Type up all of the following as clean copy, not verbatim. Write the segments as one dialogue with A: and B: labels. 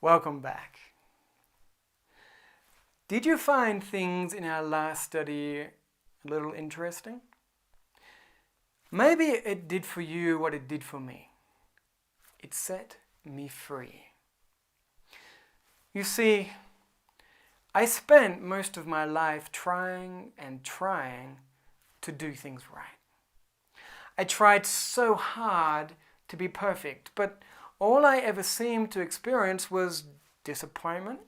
A: Welcome back. Did you find things in our last study a little interesting? Maybe it did for you what it did for me. It set me free. You see, I spent most of my life trying to do things right. I tried so hard to be perfect, but all I ever seemed to experience was disappointment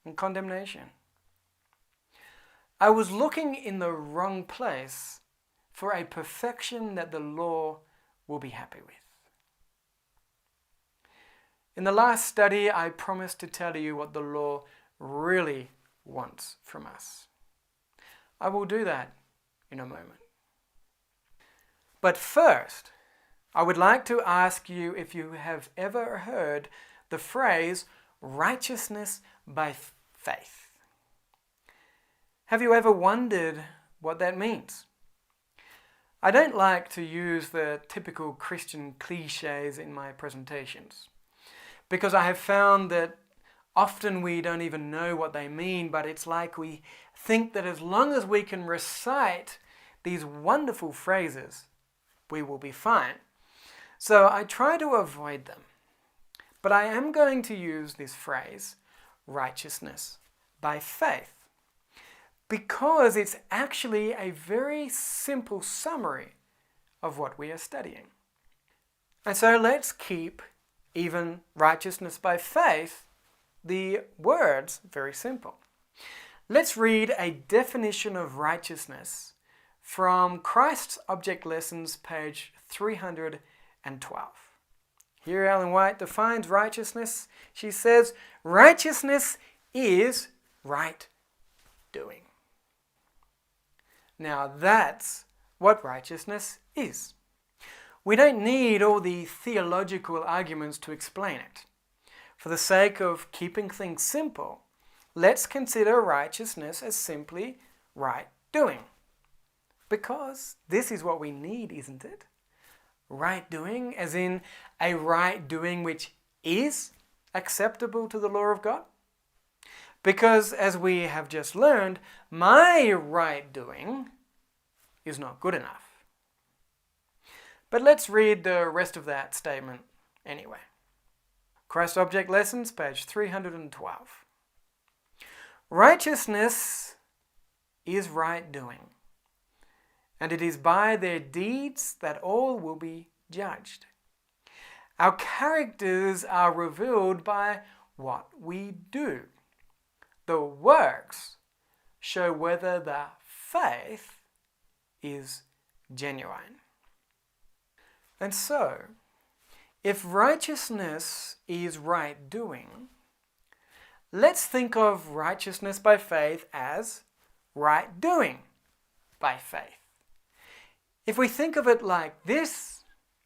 A: and condemnation. I was looking in the wrong place for a perfection that the law will be happy with. In the last study, I promised to tell you what the law really wants from us. I will do that in a moment. But first, I would like to ask you if you have ever heard the phrase righteousness by faith. Have you ever wondered what that means? I don't like to use the typical Christian cliches in my presentations because I have found that often we don't even know what they mean, but it's like we think that as long as we can recite these wonderful phrases, we will be fine. So I try to avoid them. But I am going to use this phrase, righteousness by faith, because it's actually a very simple summary of what we are studying. And so let's keep even righteousness by faith, the words, very simple. Let's read a definition of righteousness from Christ's Object Lessons, page 312. Here Ellen White defines righteousness. She says, righteousness is right doing. Now that's what righteousness is. We don't need all the theological arguments to explain it. For the sake of keeping things simple, let's consider righteousness as simply right doing. Because this is what we need, isn't it? Right doing, as in a right doing which is acceptable to the law of God. Because as we have just learned, my right doing is not good enough. But let's read the rest of that statement anyway. Christ's Object Lessons, page 312. Righteousness is right doing, and it is by their deeds that all will be judged. Our characters are revealed by what we do. The works show whether the faith is genuine. And so, if righteousness is right doing, let's think of righteousness by faith as right doing by faith. If we think of it like this,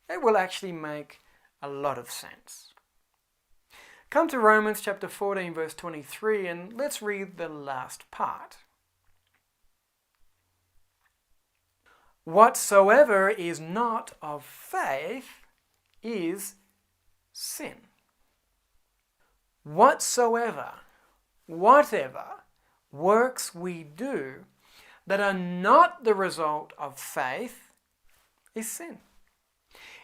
A: it will actually make a lot of sense. Come to Romans chapter 14, verse 23, and let's read the last part. Whatsoever is not of faith is sin. Whatever works we do that are not the result of faith is sin.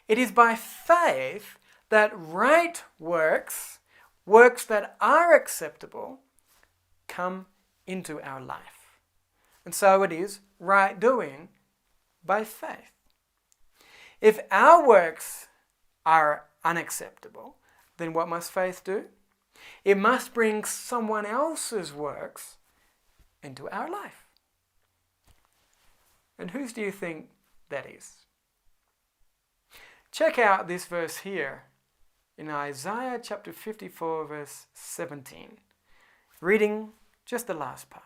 A: It is by faith that right works that are acceptable, come into our life. And so it is right doing by faith. If our works are unacceptable, then what must faith do? It must bring someone else's works into our life. And whose do you think that is? Check out this verse here in Isaiah chapter 54, verse 17. Reading just the last part.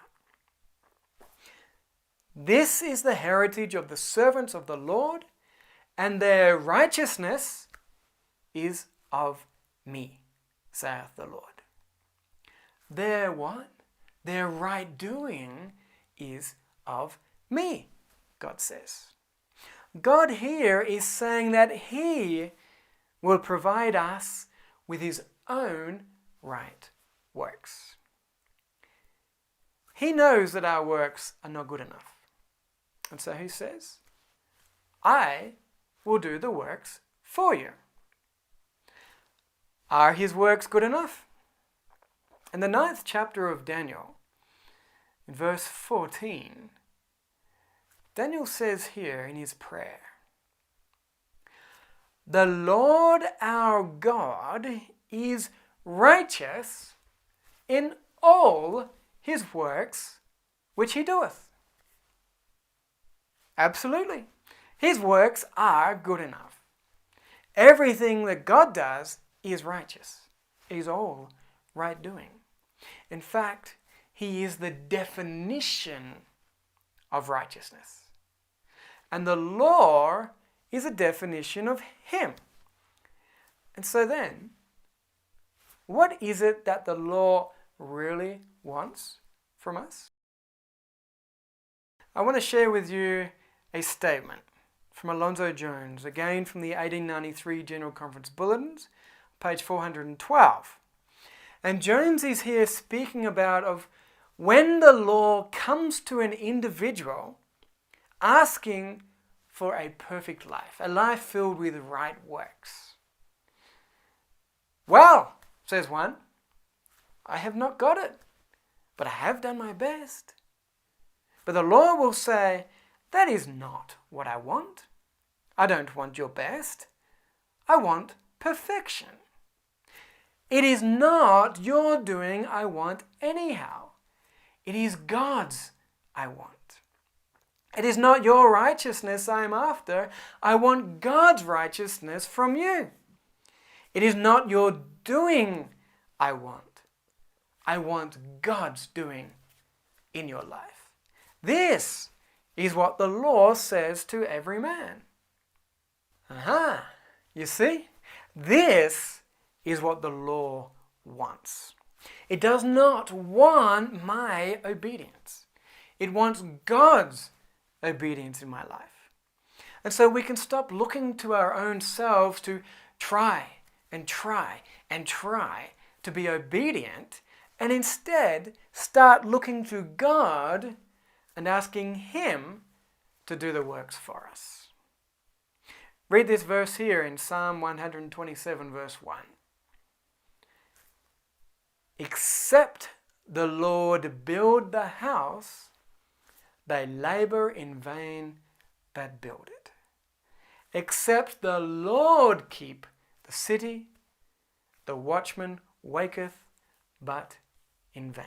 A: This is the heritage of the servants of the Lord, and their righteousness is of me, saith the Lord. Their what? Their right doing is of me, God says. God here is saying that He will provide us with His own right works. He knows that our works are not good enough. And so he says, I will do the works for you. Are his works good enough? In the 9th chapter of Daniel, in verse 14, Daniel says here in his prayer, the Lord our God is righteous in all his works which he doeth. Absolutely. His works are good enough. Everything that God does is righteous. It is all right doing. In fact, he is the definition of righteousness. And the law is a definition of him. And so then, what is it that the law really wants from us? I want to share with you a statement from Alonzo Jones, again from the 1893 General Conference Bulletins, page 412. And Jones is here speaking about of when the law comes to an individual asking for a perfect life, a life filled with right works. Well, says one, I have not got it, but I have done my best. But the law will say, that is not what I want. I don't want your best. I want perfection. It is not your doing I want anyhow. It is God's I want. It is not your righteousness I am after. I want God's righteousness from you. It is not your doing I want. I want God's doing in your life. This is what the law says to every man. You see? This is what the law wants. It does not want my obedience. It wants God's obedience in my life. And so we can stop looking to our own selves to try and try and try to be obedient, and instead start looking to God and asking Him to do the works for us. Read this verse here in Psalm 127 verse 1. Except the Lord build the house, they labor in vain that build it. Except the Lord keep the city, the watchman waketh but in vain.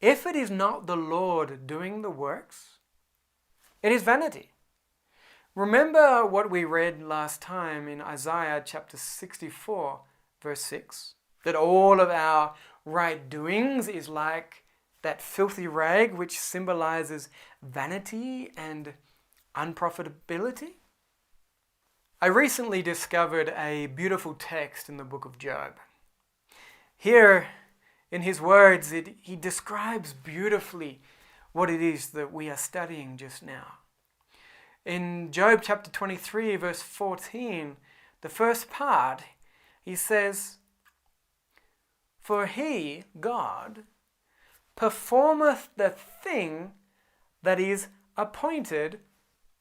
A: If it is not the Lord doing the works, it is vanity. Remember what we read last time in Isaiah chapter 64 verse 6? That all of our right doings is like that filthy rag which symbolizes vanity and unprofitability. I recently discovered a beautiful text in the book of Job. Here, in his words, he describes beautifully what it is that we are studying just now. In Job chapter 23, verse 14, the first part, he says, for he, God, performeth the thing that is appointed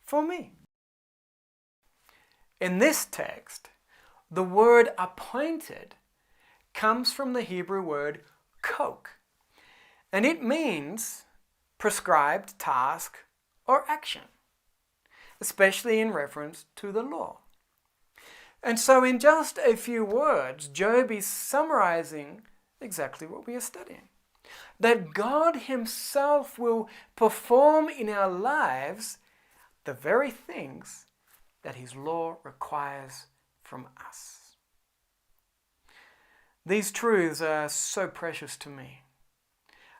A: for me. In this text, the word appointed comes from the Hebrew word kok, and it means prescribed task or action, especially in reference to the law. And so in just a few words, Job is summarizing exactly what we are studying. That God Himself will perform in our lives the very things that His law requires from us. These truths are so precious to me.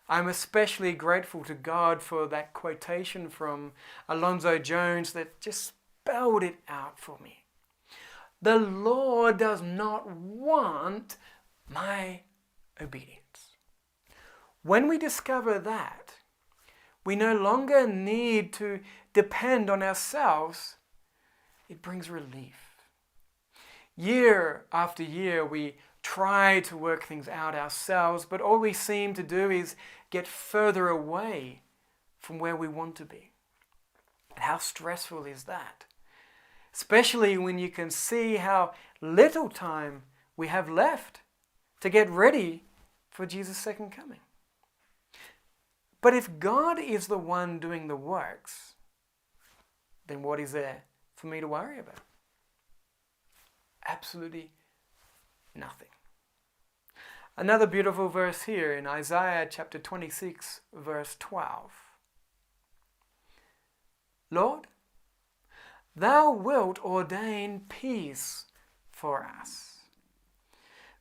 A: I'm especially grateful to God for that quotation from Alonzo Jones that just spelled it out for me. The law does not want my obedience. When we discover that, we no longer need to depend on ourselves. It brings relief. Year after year, we try to work things out ourselves, but all we seem to do is get further away from where we want to be. How stressful is that? Especially when you can see how little time we have left to get ready for Jesus' second coming. But if God is the one doing the works, then what is there for me to worry about? Absolutely nothing. Another beautiful verse here in Isaiah chapter 26, verse 12. Lord, thou wilt ordain peace for us,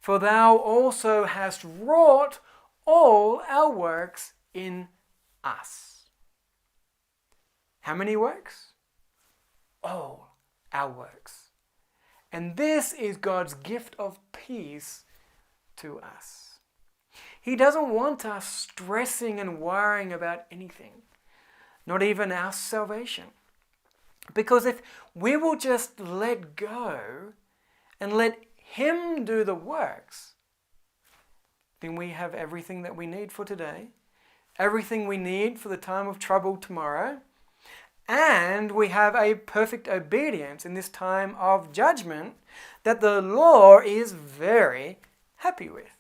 A: for thou also hast wrought all our works in us. How many works? All our works. And this is God's gift of peace to us. He doesn't want us stressing and worrying about anything, not even our salvation. Because if we will just let go and let Him do the works, then we have everything that we need for today, everything we need for the time of trouble tomorrow, and we have a perfect obedience in this time of judgment that the Lord is very happy with.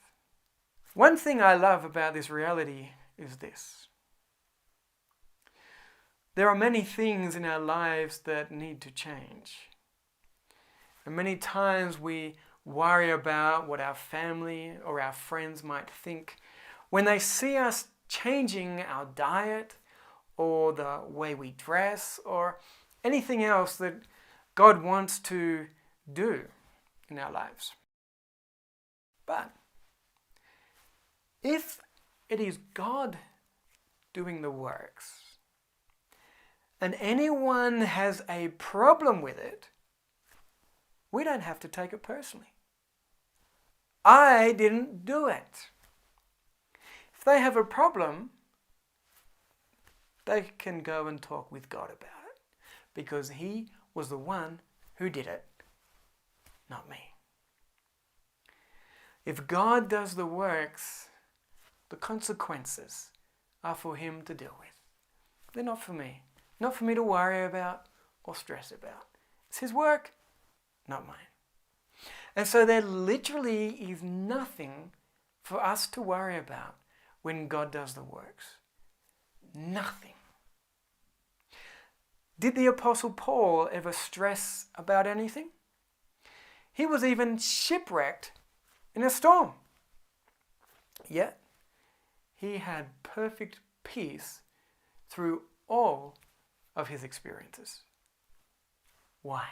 A: One thing I love about this reality is this. There are many things in our lives that need to change. And many times we worry about what our family or our friends might think when they see us changing our diet or the way we dress or anything else that God wants to do in our lives. But if it is God doing the works and anyone has a problem with it, we don't have to take it personally. I didn't do it. If they have a problem, they can go and talk with God about it, because He was the one who did it, not me. If God does the works, the consequences are for Him to deal with. They're not for me. Not for me to worry about or stress about. It's His work, not mine. And so there literally is nothing for us to worry about when God does the works. Nothing. Did the Apostle Paul ever stress about anything? He was even shipwrecked in a storm. Yet, he had perfect peace through all of his experiences. Why?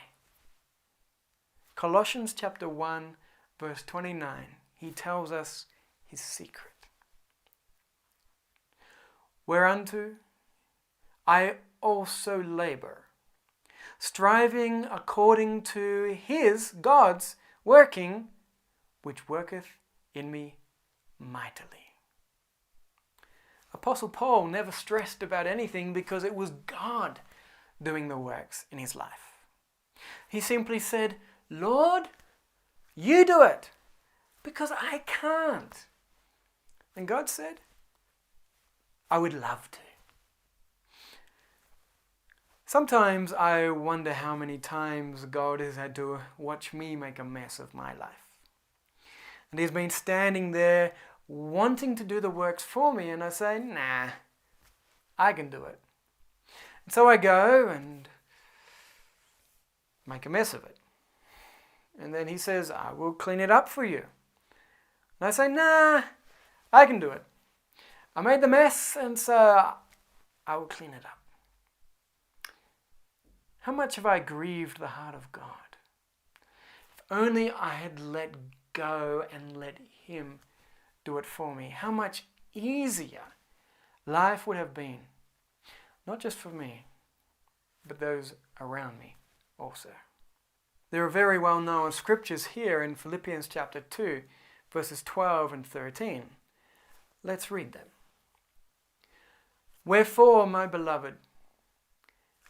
A: Colossians chapter 1, verse 29, he tells us his secret. Whereunto I also labor, striving according to His, God's, working, which worketh in me mightily. Apostle Paul never stressed about anything because it was God doing the works in his life. He simply said, Lord, you do it, because I can't. And God said, I would love to. Sometimes I wonder how many times God has had to watch me make a mess of my life. And He's been standing there wanting to do the works for me, and I say, nah, I can do it. And so I go and make a mess of it. And then He says, I will clean it up for you. And I say, nah, I can do it. I made the mess, and so I will clean it up. How much have I grieved the heart of God? If only I had let go and let Him do it for me. How much easier life would have been. Not just for me, but those around me also. There are very well known scriptures here in Philippians chapter 2, verses 12 and 13. Let's read them. Wherefore, my beloved,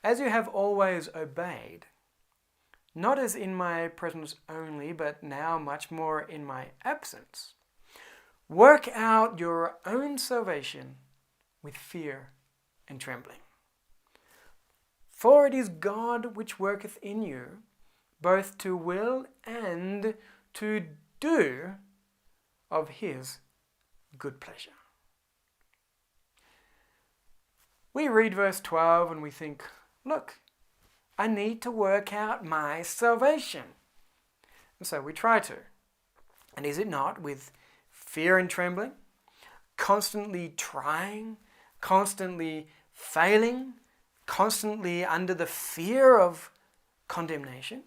A: as you have always obeyed, not as in my presence only, but now much more in my absence. Work out your own salvation with fear and trembling. For it is God which worketh in you, both to will and to do of his good pleasure. We read verse 12 and we think, look, I need to work out my salvation. And so we try to. And is it not with fear and trembling, constantly trying, constantly failing, constantly under the fear of condemnation?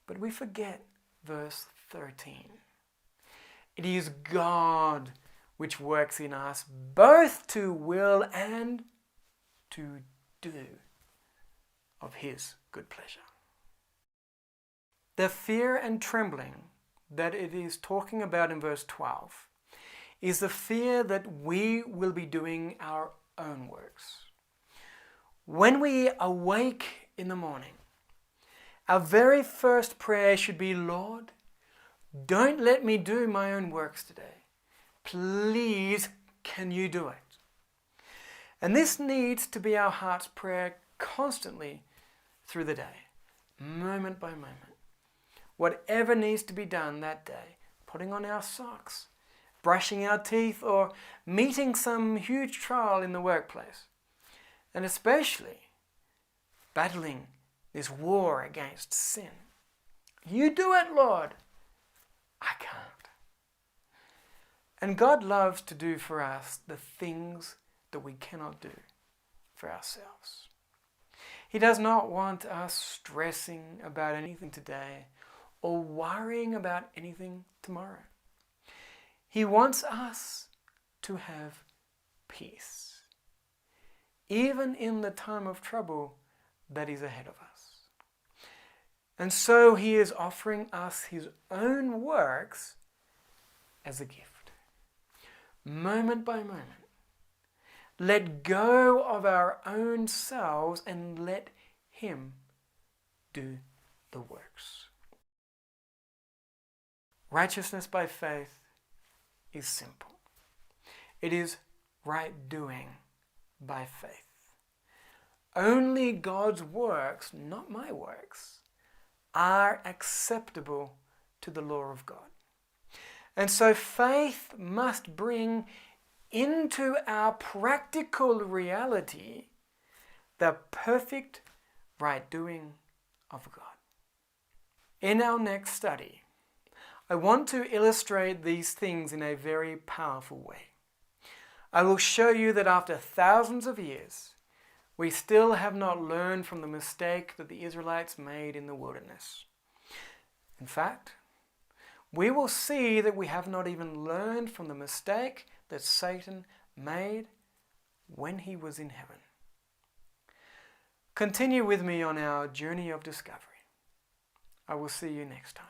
A: But we forget verse 13. It is God which works in us both to will and to do of his good pleasure. The fear and trembling that it is talking about in verse 12 is the fear that we will be doing our own works. When we awake in the morning, our very first prayer should be, Lord, don't let me do my own works today. Please, can you do it? And this needs to be our heart's prayer constantly through the day, moment by moment. Whatever needs to be done that day, putting on our socks, brushing our teeth, or meeting some huge trial in the workplace. And especially battling this war against sin. You do it, Lord. I can't. And God loves to do for us the things that we cannot do for ourselves. He does not want us stressing about anything today or worrying about anything tomorrow. He wants us to have peace, even in the time of trouble that is ahead of us. And so he is offering us his own works as a gift. Moment by moment, let go of our own selves and let him do the works. Righteousness by faith is simple. It is right doing by faith. Only God's works, not my works, are acceptable to the law of God. And so faith must bring into our practical reality the perfect right doing of God. In our next study, I want to illustrate these things in a very powerful way. I will show you that after thousands of years, we still have not learned from the mistake that the Israelites made in the wilderness. In fact, we will see that we have not even learned from the mistake that Satan made when he was in heaven. Continue with me on our journey of discovery. I will see you next time.